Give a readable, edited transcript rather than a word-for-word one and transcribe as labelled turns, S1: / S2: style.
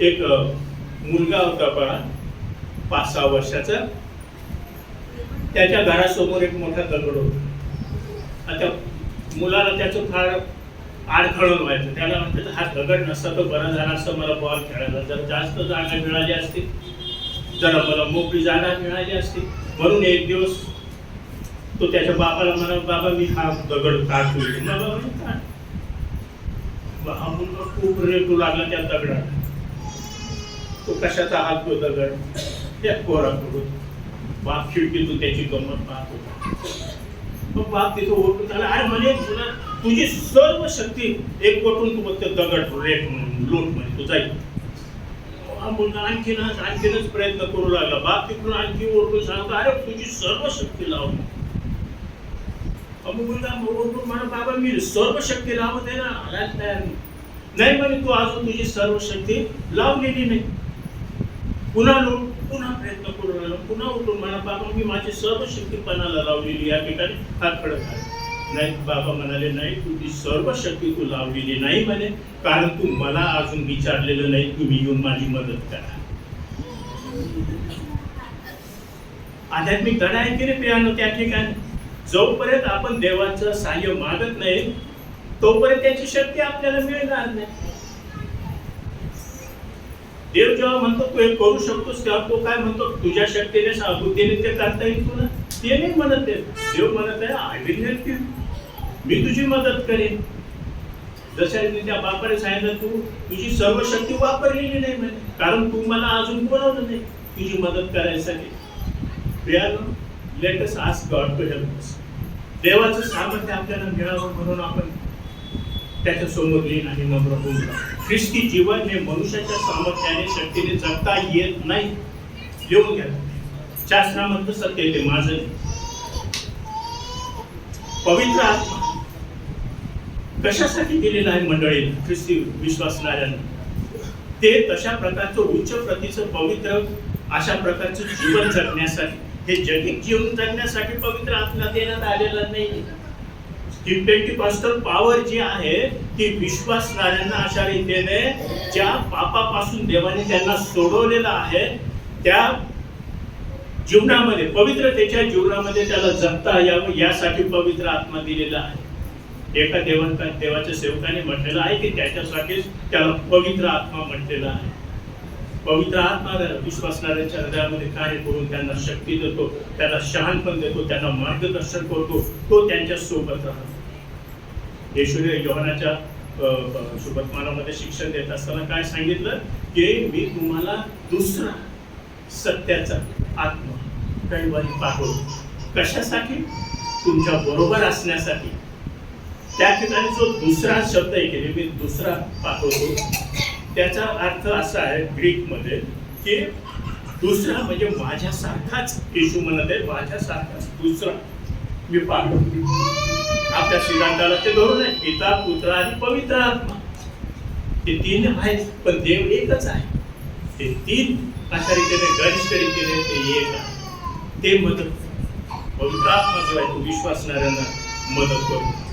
S1: एक मुलगा होता पहा 5-6 वर्षाचा. त्याच्या घरासमोर एक मोठा दगड होता. आता मुलाला त्याचं फार आडखळून व्हायचं. त्याला म्हणतात हा दगड नसता तर बरा झाला असतं मला बॉल खेळायला. जर जास्त जागा मिळाली असती, जरा मला मोकळी जागा मिळाली असती. म्हणून एक दिवस तो त्याच्या बापाला म्हणा, बाबा मी हा दगड काढतो. हा मुलगा खूप रेटू लागला त्या दगडाला. तो कशाचा हात तो दगड त्या पोराकडून. बाप खिडकीतून त्याची गंमत पाहत होता. मग बाप तिथं ओरडून आला, अरे म्हणे तुला तुझी सर्व शक्ती एक बोटून तू बघते दगड रेट म्हणून लोट म्हणे तू जाईल. हा मुलगा आणखीनच प्रयत्न करू लागला. बाप तिकडून आणखी ओरडून सांगतो, अरे तुझी सर्व शक्ती लाव. मुलगा ओरडून म्हणा, बाबा मी सर्व शक्ती लावत आहे ना. आलाच तयार नाही म्हणे तू अजून तुझी सर्व शक्ती लावलेली नाही. पुन्हा लोट, पुन्हा प्रयत्न करू लागला. पुन्हा उठून म्हणा, बाबा मी माझी सर्व शक्ती पणाला लावलेली या ठिकाणी हात खडक आहे. नाही बाबा म्हणाले, नाही तुझी सर्व शक्ती तू लावलेली नाही म्हणे, कारण तू मला अजून विचारलेलं नाही. तुम्ही येऊन माझी मदत करा. आध्यात्मिक धडा आहे की रे प्रियानो त्या ठिकाणी. जोपर्यंत आपण देवाचं सहाय्य मागत नाही तोपर्यंत त्याची शक्ती आपल्याला मिळणार नाही. देव जेव्हा म्हणतो तू हे करू शकतोस तेव्हा तो काय म्हणतो, तुझ्या शक्तीने बुद्धीने ते करता येईल तुला. ते नाही म्हणत देव म्हणत आहे आय विल हेल्प यू, मी तुझी मदत करेन. जसं त्या बापाने सांगितलं तू तुझी सर्व शक्ती वापरलेली नाही म्हणे, कारण तू मला अजून बोलावलं नाही तुझी मदत करायसाठी. प्रियानो, let us ask God to help us. देवाचं सामर्थ्य आपल्याला मिळावं म्हणून आपण त्याच्या समोर येईन आणि नम्र होऊन जाऊ. ख्रिस्ती जीवन हे मनुष्याच्या सामर्थ्याने शक्तीने जगता येत नाही. लिहून घ्या, शास्त्रामध्ये सत्य ते माझं. पवित्र आत्मा कशासाठी दिलेला आहे मंडळी ख्रिस्ती विश्वासणाऱ्यांना? ते तशा प्रकारचं उच्च प्रतीचं पवित्र अशा प्रकारचं जीवन जगण्यासाठी, हे जगिक जीवन जगण्यासाठी पवित्र आत्मा देण्यात आलेला नाही. ही पेंटिकॉस्टल पॉवर जी आहे ती विश्वासणाऱ्यांना अशा रीतीने ज्या पापापासून देवाने त्यांना सोडवलेलं आहे त्या जीवनामध्ये, पवित्रतेच्या जीवनामध्ये त्याला जगता यावं यासाठी पवित्र आत्मा दिलेला आहे. एका देवाच्या सेवकाने म्हटलेलं आहे की त्याच्यासाठीच त्याला पवित्र आत्मा म्हटलेला आहे. पवित्र आत्मा विश्वासणाऱ्यांच्या हृदयामध्ये कार्य करून त्यांना शक्ती देतो, त्यांना शहाणपण देतो, त्यांना मार्गदर्शन करतो. तो त्यांच्या सोबत राहतो. येशूने योहानाच्या सुवर्तमानामध्ये शिक्षण देत असताना काय सांगितलं की मी तुम्हाला दुसरा सत्याचा आत्मा कैवारी पाठवतो. कशासाठी? तुमच्या बरोबर असण्यासाठी. त्या ठिकाणी जो दुसरा शब्द आहे की मी दुसरा पाठवतो त्याचा अर्थ असा आहे ग्रीकमध्ये की दुसरा म्हणजे माझ्यासारखाच. येशू म्हणत आहे माझ्यासारखाच दुसरा मी पाठवतो. आपल्या सिद्धांताला ते धरून आहे पिता, पुत्र आणि पवित्र आत्मा. ते तीन आहेत पण देव एकच आहे. ते तीन अशा रीतीने गरिष्ठ रीतीने ते एक आहे. ते मदत पवित्र आत्मा जो आहे तो विश्वासणाऱ्यांना मदत करतो.